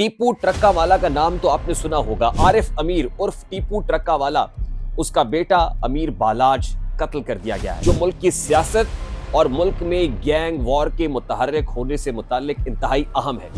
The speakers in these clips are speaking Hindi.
टीपू ट्रक्का वाला का नाम तो आपने सुना होगा। आरिफ अमीर उर्फ टीपू ट्रक्का वाला, उसका बेटा अमीर बालाज कत्ल कर दिया गया है, जो मुल्क की सियासत और मुल्क में गैंग वॉर के मुतहर्रिक होने से मुताल्लिक इंतहाई अहम है।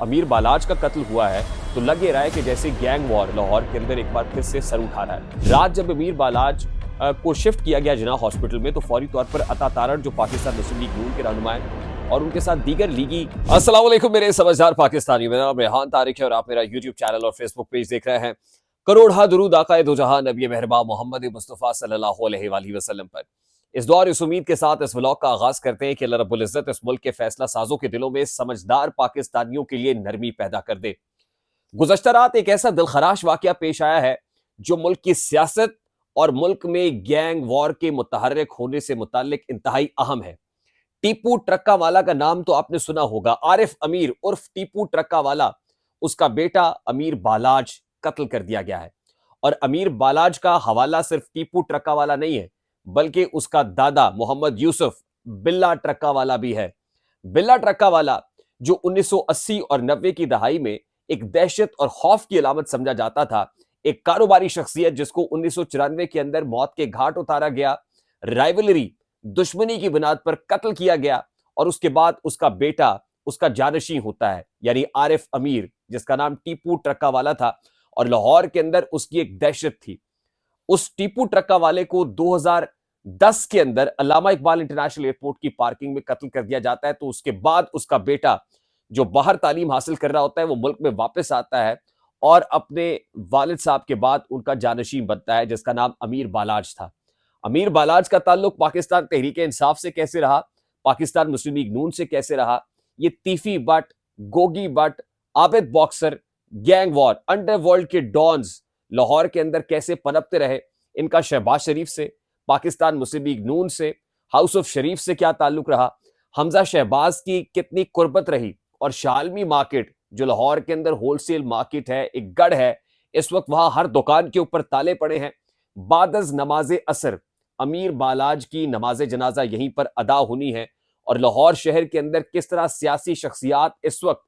अमीर बालाज का कत्ल हुआ है तो लग ये रहा है कि जैसे गैंग वॉर लाहौर के अंदर एक बार फिर से सर उठा रहा है। रात जब अमीर बालाज को शिफ्ट किया गया जिन्ना हॉस्पिटल में, तो फौरी तौर पर अता तारड़ जो पाकिस्तान मुस्लिम लीग नून के रहनुमा हैं और उनके साथ दीगर लीगी। अस्सलाम वालेकुम मेरे समझदार पाकिस्तानी, मेरा नाम रेहान तारिक है और आप मेरा यूट्यूब चैनल और फेसबुक पेज देख रहे हैं। करोड़ दुरूद आक़ाए दो जहां नबी मेहरबान मोहम्मद मुस्तफ़ा सल्लल्लाहु अलैहि वसल्लम पर। इस दौर इस उम्मीद के साथ इस व्लॉग का आगाज करते हैं कि अल्लाह रब्बुल इज्जत इस मुल्क के फैसला साजों के दिलों में समझदार पाकिस्तानियों के लिए नरमी पैदा कर दे। गुज़श्ता रात एक ऐसा दिलखराश वाकया पेश आया है जो मुल्क की सियासत और मुल्क में गैंग वॉर के मुतहर्रिक होने से मुताल्लिक इंतहाई अहम है। टीपू ट्रक्का वाला का नाम तो आपने सुना होगा। आरिफ अमीर उर्फ टीपू ट्रक्का वाला, उसका बेटा अमीर बालाज कत्ल कर दिया गया है। और अमीर बालाज का हवाला सिर्फ टीपू ट्रक्का वाला नहीं है, बल्कि उसका दादा मोहम्मद यूसुफ बिल्ला ट्रक्का वाला भी है। बिल्ला ट्रक्का वाला जो 1980 और 90 की दहाई में एक दहशत और खौफ की अलामत समझा जाता था, एक कारोबारी शख्सियत जिसको 1994 के अंदर मौत के घाट उतारा गया, राइवलरी दुश्मनी की बुनियाद पर कत्ल किया गया और उसके बाद उसका बेटा उसका जानशी होता है, यानी आरिफ अमीर, जिसका नाम टीपू ट्रक्का वाला था और लाहौर के अंदर उसकी एक दहशत थी। उस टीपू ट्रक्का वाले को 2010 के अंदर अल्लामा इकबाल इंटरनेशनल एयरपोर्ट की पार्किंग में कत्ल कर दिया जाता है। तो उसके बाद उसका बेटा जो बाहर तालीम हासिल कर रहा होता है वो मुल्क में वापस आता है और अपने वालिद साहब के बाद उनका जानशीन बनता है, जिसका नाम अमीर बालाज था। अमीर बालाज का ताल्लुक पाकिस्तान तहरीक इंसाफ से कैसे रहा, पाकिस्तान मुस्लिम लीग नून से कैसे रहा, ये Teefi Butt, Gogi Butt, Abid boxer, gang war, underworld के डॉन्स लाहौर के अंदर कैसे पनपते रहे, इनका शहबाज शरीफ से, पाकिस्तान मुस्लिम लीग नून से, हाउस ऑफ शरीफ से क्या ताल्लुक रहा, हमजा शहबाज की कितनी कुर्बत रही और शालमी मार्केट जो लाहौर के अंदर होलसेल मार्केट है, एक गढ़ है, इस वक्त वहां हर दुकान के ऊपर ताले पड़े हैं। बादज नमाज असर अमीर बालाज की नमाज जनाजा यहीं पर अदा होनी है और लाहौर शहर के अंदर किस तरह सियासी शख्सियात इस वक्त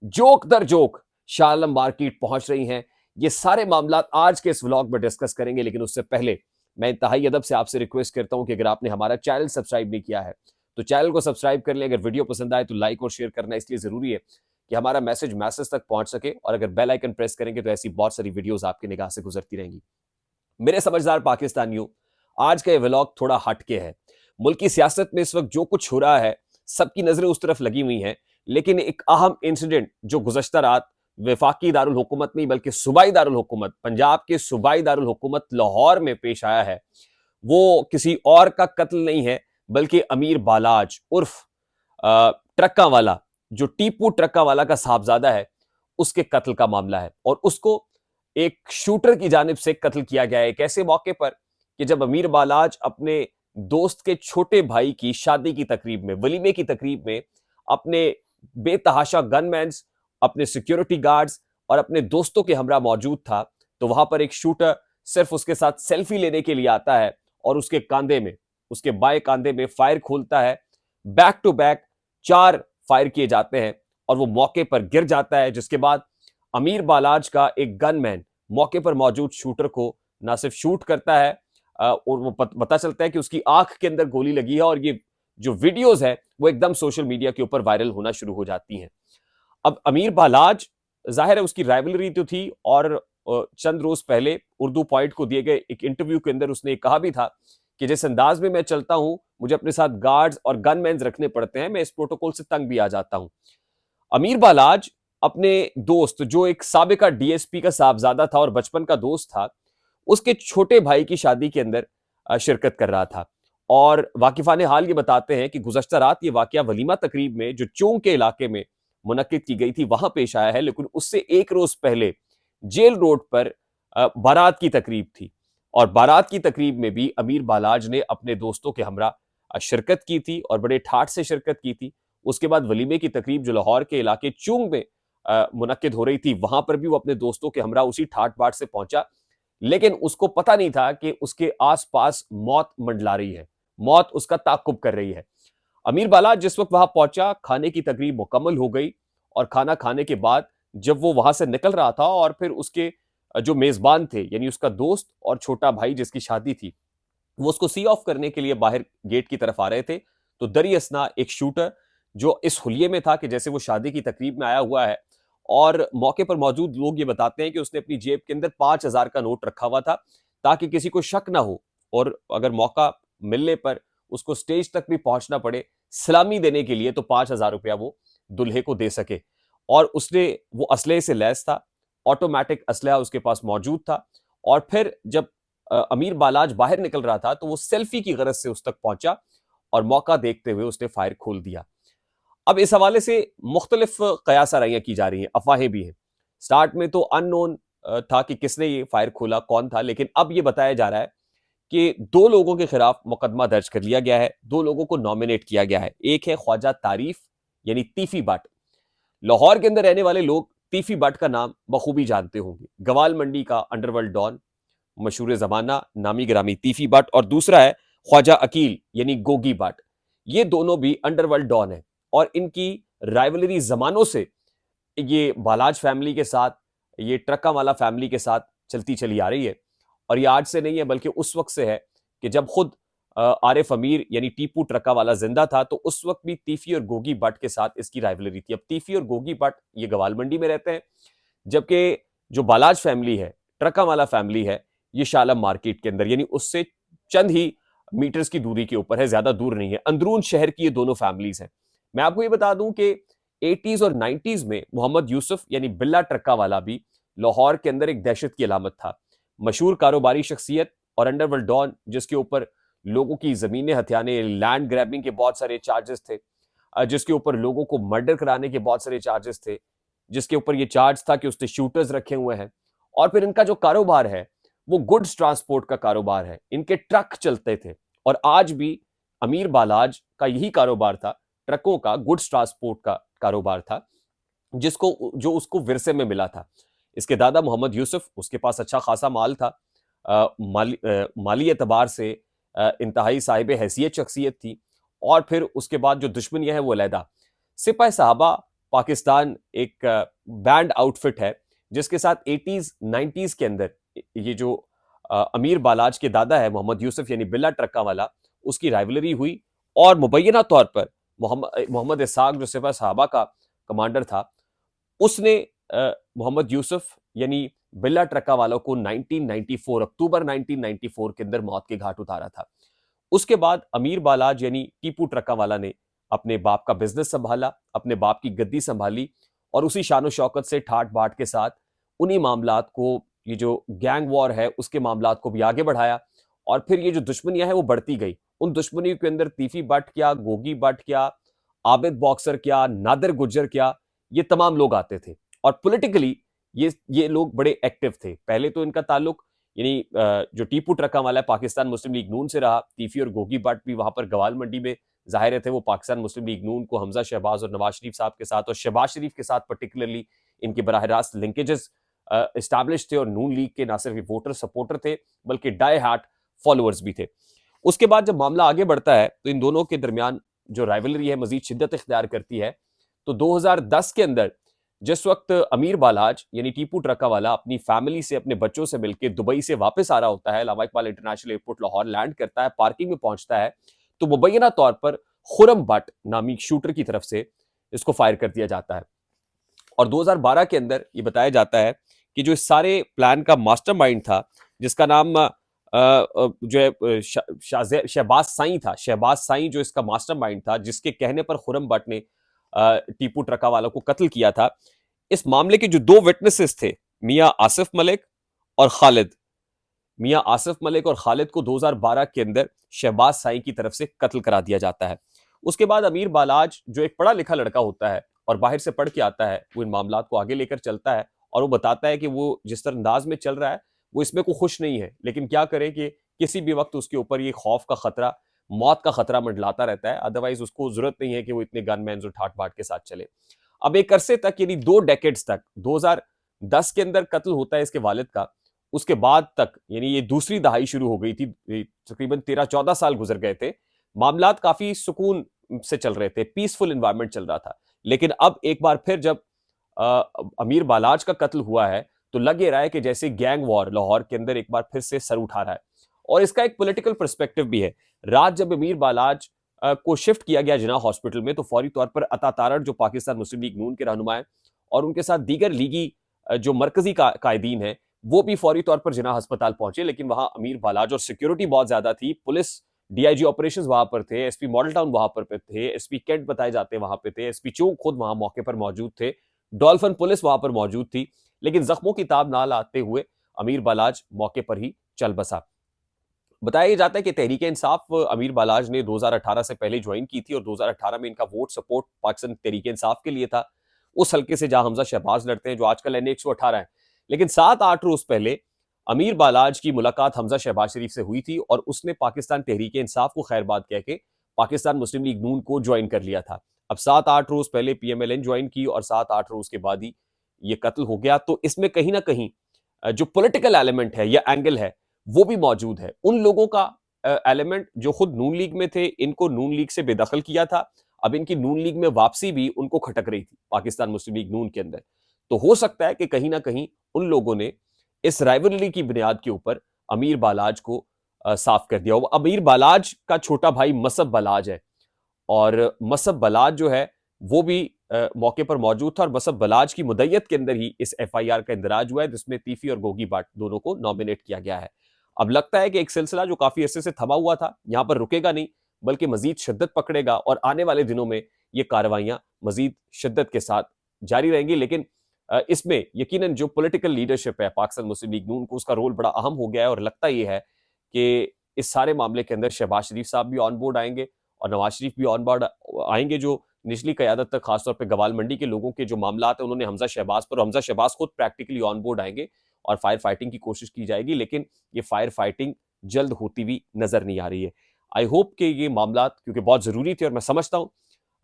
जोक दर जोक शाह आलम मार्केट पहुंच रही हैं, ये सारे मामला आज के इस व्लॉग में डिस्कस करेंगे। लेकिन उससे पहले मैं इंतहाई अदब से आपसे रिक्वेस्ट करता हूं कि अगर आपने हमारा चैनल सब्सक्राइब नहीं किया है तो चैनल को सब्सक्राइब कर लें। अगर वीडियो पसंद आए तो लाइक और शेयर करना इसलिए जरूरी है कि हमारा मैसेज तक पहुंच सके, और अगर बेल आइकन प्रेस करेंगे तो ऐसी बहुत सारी वीडियोस आपकी निगाह से गुजरती रहेंगी। मेरे समझदार पाकिस्तानियों, आज का ये व्लॉग थोड़ा हटके है। मुल्क की सियासत में इस वक्त जो कुछ हो रहा है सबकी नजरें उस तरफ लगी हुई हैं, लेकिन एक अहम इंसिडेंट जो गुज़श्ता रात वफाकी दारुल हुकूमत नहीं बल्कि सूबाई दारुल हुकूमत, पंजाब के सूबाई दारुल हुकूमत लाहौर में पेश आया है, वो किसी और का कत्ल नहीं है बल्कि अमीर बालाज उर्फ ट्रक्का वाला, जो टीपू ट्रक्का वाला का साहबजादा है, उसके कत्ल का मामला है। और उसको एक शूटर की जानिब से कत्ल किया गया है एक ऐसे मौके पर कि जब अमीर बालाज अपने दोस्त के छोटे भाई की शादी की तकरीब में, वलीमे की तकरीब में, अपने बेतहाशा गनमैन्स, अपने सिक्योरिटी गार्ड्स और अपने दोस्तों के हमरा मौजूद था, तो वहां पर एक शूटर सिर्फ उसके साथ सेल्फी लेने के लिए आता है और उसके कांधे में, उसके बाएं कांधे में फायर खोलता है। बैक टू बैक 4 फायर किए जाते हैं और वो मौके पर गिर जाता है, जिसके बाद अमीर बालाज का एक गनमैन मौके पर मौजूद शूटर को ना सिर्फ शूट करता है और वो पता चलता है कि उसकी आंख के अंदर गोली लगी है, और ये जो वीडियोस है वो एकदम सोशल मीडिया के ऊपर वायरल होना शुरू हो जाती हैं। अब अमीर बालाज, जाहिर है उसकी राइवलरी तो थी, और चंद रोज पहले उर्दू पॉइंट को दिए गए एक इंटरव्यू के अंदर उसने कहा भी था कि जिस अंदाज में मैं चलता हूं, मुझे अपने साथ गार्ड्स और गनमैन्स रखने पड़ते हैं, मैं इस प्रोटोकॉल से तंग भी आ जाता हूं। अमीर बालाज अपने दोस्त, जो एक साबिका डीएसपी का साहबजादा था और बचपन का दोस्त था, उसके छोटे भाई की शादी के अंदर शिरकत कर रहा था। और वाकिफाने हाल ये बताते हैं कि गुज़श्ता रात ये वाकया वलीमा तकरीब में जो चोंग के इलाके में मुनक्किद की गई थी वहां पेश आया है, लेकिन उससे एक रोज पहले जेल रोड पर बारात की तकरीब थी और बारात की तकरीब में भी अमीर बालाज ने अपने दोस्तों के हमरा शिरकत की थी और बड़े ठाठ से शिरकत की थी। उसके बाद वलीमे की तकरीब जो लाहौर के इलाके चुंग में मुनक्किद हो रही थी, वहां पर भी वो अपने दोस्तों के हमरा उसी ठाठ बाट से पहुंचा, लेकिन उसको पता नहीं था कि उसके आसपास मौत मंडला रही है, मौत उसका ताकुब कर रही है। अमीर बालाज जिस वक्त वहां पहुंचा, खाने की तकरीब मुकम्मल हो गई और खाना खाने के बाद जब वो वहां से निकल रहा था और फिर उसके जो मेजबान थे यानी उसका दोस्त और छोटा भाई जिसकी शादी थी, वो उसको सी ऑफ करने के लिए बाहर गेट की तरफ आ रहे थे, तो दरी असना एक शूटर जो इस हुलिये में था कि जैसे वो शादी की तकरीब में आया हुआ है, और मौके पर मौजूद लोग ये बताते हैं कि उसने अपनी जेब के अंदर 5,000 का नोट रखा हुआ था ताकि किसी को शक ना हो, और अगर मौका मिलने पर उसको स्टेज तक भी पहुंचना पड़े सलामी देने के लिए तो 5,000 रुपया वो दुल्हे को दे सके। और उसने वो असलहे से लैस था, ऑटोमेटिक असलहा उसके पास मौजूद था। और फिर जब अमीर बालाज बाहर निकल रहा था तो वो सेल्फी की गरज से उस तक पहुंचा और मौका देखते हुए उसने फायर खोल दिया। अब इस हवाले से मुख्तलिफ कयासाराइयां की जा रही हैं, अफवाहें भी हैं। स्टार्ट में तो अननोन था कि किसने ये फायर खोला, कौन था, लेकिन अब ये बताया जा रहा है कि 2 लोगों के खिलाफ मुकदमा दर्ज कर लिया गया है, 2 लोगों को नॉमिनेट किया गया है। एक है ख्वाजा तारीफ यानी तीफी बट। लाहौर के अंदर रहने वाले लोग तीफी बट का नाम बखूबी जानते होंगे, गवाल मंडी का अंडरवर्ल्ड डॉन, मशहूर जमाना नामी ग्रामी तीफी बट। और दूसरा है ख्वाजा अकील यानी गोगी बट। ये दोनों भी अंडरवर्ल्ड डॉन है और इनकी राइवलरी जमानों से ये बालाज फैमिली के साथ, ये ट्रक्का वाला फैमिली के साथ चलती चली आ रही है। और ये आज से नहीं है बल्कि उस वक्त से है कि जब खुद आरिफ अमीर यानी टीपू ट्रक्का वाला जिंदा था तो उस वक्त भी तीफी और गोगी बट के साथ इसकी राइवलरी थी। अब तीफी और गोगी बट ये गवाल मंडी में रहते हैं, जबकि जो बालाज फैमिली है, ट्रक्का वाला फैमिली है, ये शालम मार्केट के अंदर यानी उससे चंद ही मीटर्स की दूरी के ऊपर है, ज्यादा दूर नहीं है। अंदरून शहर की ये दोनों फैमिलीज हैं। मैं आपको ये बता दूं कि 80s और 90s में मोहम्मद यूसुफ यानी बिल्ला ट्रक्का वाला भी लाहौर के अंदर एक दहशत की अलामत था। मशहूर कारोबारी शख्सियत और अंडरवर्ल्ड डॉन जिसके ऊपर लोगों की जमीनें हथियाने, लैंड ग्रैबिंग के बहुत सारे चार्जेस थे, जिसके ऊपर लोगों को मर्डर कराने के बहुत सारे चार्जेस थे, जिसके ऊपर ये चार्ज था कि उसने शूटर्स रखे हुए हैं। और फिर इनका जो कारोबार है वो गुड्स ट्रांसपोर्ट का कारोबार है, इनके ट्रक चलते थे। और आज भी अमीर बालाज का यही कारोबार था, ट्रकों का, गुड्स ट्रांसपोर्ट का कारोबार था, जिसको जो उसको विरसे में मिला था। इसके दादा मोहम्मद यूसुफ, उसके पास अच्छा खासा माल था, माली एतबार से इंतहाई साहिब हैसियत शख्सियत थी। और फिर उसके बाद जो दुश्मनियां हैं वो अलहदा। सिपाही साहबा पाकिस्तान एक बैंड आउटफिट है जिसके साथ 80s 90s के अंदर ये जो अमीर बालाज के दादा है मोहम्मद यूसुफ यानी बिल्ला ट्रक्का वाला, उसकी राइवलरी हुई। और मुबैना तौर पर मोहम्मद इसाक जो सिपाही साहबा का कमांडर था, उसने मोहम्मद यूसुफ यानी बिल्ला ट्रक्का वालों को 1994 अक्टूबर 1994 के अंदर मौत के घाट उतारा था। उसके बाद अमीर बालाज यानी टीपू ट्रक्का वाला ने अपने बाप का बिजनेस संभाला, अपने बाप की गद्दी संभाली और उसी शानो शौकत से ठाट बाट के साथ उन्हीं मामलात को, ये जो गैंग वॉर है उसके मामलात को भी आगे बढ़ाया। और फिर ये जो दुश्मनियां हैं वो बढ़ती गई। उन दुश्मनियों के अंदर तीफी बट क्या, गोगी बट क्या, आबिद बॉक्सर क्या, नादिर गुज्जर क्या, ये तमाम लोग आते थे। और पॉलिटिकली ये लोग बड़े एक्टिव थे। पहले तो इनका ताल्लुक यानी जो टीपू ट्रक्का वाला है पाकिस्तान मुस्लिम लीग नून से रहा। तीफी और गोगी बट भी वहां पर गवाल मंडी में जाहिर थे, वो पाकिस्तान मुस्लिम लीग नून को हमजा शहबाज और नवाज शरीफ साहब के साथ और शहबाज शरीफ के साथ पर्टिकुलरली इनके बराह रास्त लिंकेजेस इस्टेब्लिश थे। और नून लीग के ना सिर्फ वोटर सपोर्टर थे बल्कि डाई हार्ट फॉलोअर्स भी थे। उसके बाद जब मामला आगे बढ़ता है तो इन दोनों के दरमियान जो राइवलरी है मजीद शिद्दत इख्तियार करती है। तो 2010 के अंदर जिस वक्त अमीर बालाज यानी टीपू ट्रक्का वाला अपनी फैमिली से, अपने बच्चों से मिलकर दुबई से वापस आ रहा होता है, Allama Iqbal international airport Lahore land करता है, पार्किंग में पहुंचता है, तो मुबैना तौर पर खुरम बट नामी शूटर की तरफ से इसको फायर कर दिया जाता है। और 2012 के अंदर ये बताया जाता है कि जो इस सारे प्लान का मास्टरमाइंड था, जिसका नाम जो है शहबाज साई था, शहबाज साई जो इसका मास्टरमाइंड था, जिसके कहने पर खुरम बट ने टीपू ट्रक्का वालों को कत्ल किया था। इस मामले के जो 2 विटनेसेस थे, मियां आसिफ मलिक और खालिद, मियां आसिफ मलिक और खालिद को 2012 के अंदर शहबाज साई की तरफ से कत्ल करा दिया जाता है। उसके बाद अमीर बालाज जो एक पढ़ा लिखा लड़का होता है और बाहर से पढ़ के आता है, वो इन मामलात को आगे लेकर चलता है और वो बताता है कि वो जिस तरह अंदाज में चल रहा है वो इसमें कोई खुश नहीं है, लेकिन क्या करे कि किसी भी वक्त उसके ऊपर ये खौफ का खतरा, मौत का खतरा मंडलाता रहता है। अदरवाइज उसको जरूरत नहीं है कि वो इतने गनमैन और ठाट बाट के साथ चले। अब एक अरसे तक यानी 2 डेकेड्स तक, 2010 के अंदर कत्ल होता है इसके वालिद का, उसके बाद तक यानी ये दूसरी दहाई शुरू हो गई थी, तकरीबन 13-14 साल गुजर गए थे, मामलात काफी सुकून से चल रहे थे, पीसफुल एनवायरनमेंट चल रहा था। लेकिन अब एक बार फिर जब अमीर बालाज का कत्ल हुआ है तो लग ये रहा है कि जैसे गैंग वॉर लाहौर के अंदर एक बार फिर से सर उठा रहा है। और इसका एक पॉलिटिकल पर्सपेक्टिव भी है। रात जब अमीर बालाज को शिफ्ट किया गया जिना हॉस्पिटल में तो फौरी तौर पर अता तारड़ जो पाकिस्तान मुस्लिम लीग नून के रहनुमा है और उनके साथ दीगर लीगी जो मरकजी कायदीन है वो भी फौरी तौर पर जिना अस्पताल पहुंचे, लेकिन वहां अमीर बालाज और सिक्योरिटी बहुत ज्यादा थी। पुलिस डीआईजी ऑपरेशंस वहां पर थे, एसपी मॉडल टाउन वहां पर थे, एसपी कैंट बताए जाते वहां पे थे, एसपी चौक खुद वहां मौके पर मौजूद थे, डॉल्फिन पुलिस वहां पर मौजूद थी। लेकिन जख्मों की ताब ना लाते हुए अमीर बालाज मौके पर ही चल बसा। बताया जाता है कि तहरीक इंसाफ अमीर बालाज ने 2018 से पहले ज्वाइन की थी और 2018 में इनका वोट सपोर्ट पाकिस्तान तहरीक इंसाफ के लिए था, उस हल्के से जहां हमजा शहबाज लड़ते हैं जो आजकल एन 118 है। लेकिन 7-8 रोज पहले अमीर बालाज की मुलाकात हमजा शहबाज शरीफ से हुई थी और उसने पाकिस्तान तहरीक इंसाफ को खैरबाद कह के पाकिस्तान मुस्लिम लीग नून को ज्वाइन कर लिया था। अब 7-8 रोज पहले पीएमएलएन ज्वाइन की और 7-8 रोज के बाद ही ये कत्ल हो गया। तो इसमें कहीं ना कहीं जो पॉलिटिकल एलिमेंट है या एंगल है वो भी मौजूद है। उन लोगों का एलिमेंट जो खुद नून लीग में थे, इनको नून लीग से बेदखल किया था, अब इनकी नून लीग में वापसी भी उनको खटक रही थी पाकिस्तान मुस्लिम लीग नून के अंदर। तो हो सकता है कि कहीं ना कहीं उन लोगों ने इस राइवलरी की बुनियाद के ऊपर अमीर बालाज को साफ कर दिया। अमीर बालाज का छोटा भाई मसब बलाज है और मसब बलाज जो है वो भी मौके पर मौजूद था और मसब बलाज की मुद्दत के अंदर ही इस एफआईआर का इंदराज हुआ है जिसमें तीफी और गोगी बाट दोनों को नॉमिनेट किया गया है। अब लगता है कि एक सिलसिला जो काफी अरसे से थमा हुआ था यहां पर रुकेगा नहीं बल्कि मजीद शिद्दत पकड़ेगा और आने वाले दिनों में ये कार्रवाइयां मजीद शिद्दत के साथ जारी रहेंगी। लेकिन इसमें यकीनन जो पॉलिटिकल लीडरशिप है पाकिस्तान मुस्लिम लीग नून को उसका रोल बड़ा अहम हो गया है और लगता ये है कि इस सारे मामले के अंदर शहबाज शरीफ साहब भी ऑन बोर्ड आएंगे और नवाज शरीफ भी ऑन बोर्ड आएंगे। जो निचली क़यादत तक खासतौर पर गवाल मंडी के लोगों के जो मामला है उन्होंने हमजा शहबाज पर, हमजा शहबाज खुद प्रैक्टिकली ऑन बोर्ड आएंगे और फायर फाइटिंग की कोशिश की जाएगी। लेकिन ये फायर फाइटिंग जल्द होती हुई नजर नहीं आ रही है। आई होप कि ये मामला क्योंकि बहुत जरूरी थे और मैं समझता हूँ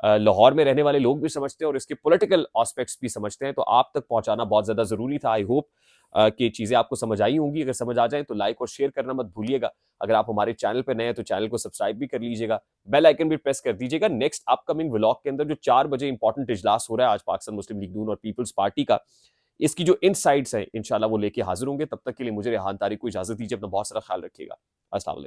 लाहौर में रहने वाले लोग भी समझते हैं और इसके पॉलिटिकल एस्पेक्ट्स भी समझते हैं, तो आप तक पहुंचाना बहुत ज्यादा जरूरी था। आई होप कि चीजें आपको समझ आई होंगी। अगर समझ आ जाए तो लाइक और शेयर करना मत भूलिएगा। अगर आप हमारे चैनल पर नए हैं तो चैनल को सब्सक्राइब भी कर लीजिएगा, बेल आइकन भी प्रेस कर दीजिएगा। नेक्स्ट अपकमिंग व्लॉग के अंदर जो 4 बजे इंपॉर्टेंट इजलास हो रहा है आज पाकिस्तान मुस्लिम लीग नून और पीपल्स पार्टी का, इसकी जो इनसाइट्स हैं इंशाल्लाह वो लेके हाजिर होंगे। तब तक के लिए मुझे रेहान तारिक को इजाजत दीजिए। अपना बहुत सारा ख्याल रखिएगा। अस्सलाम वालेकुम।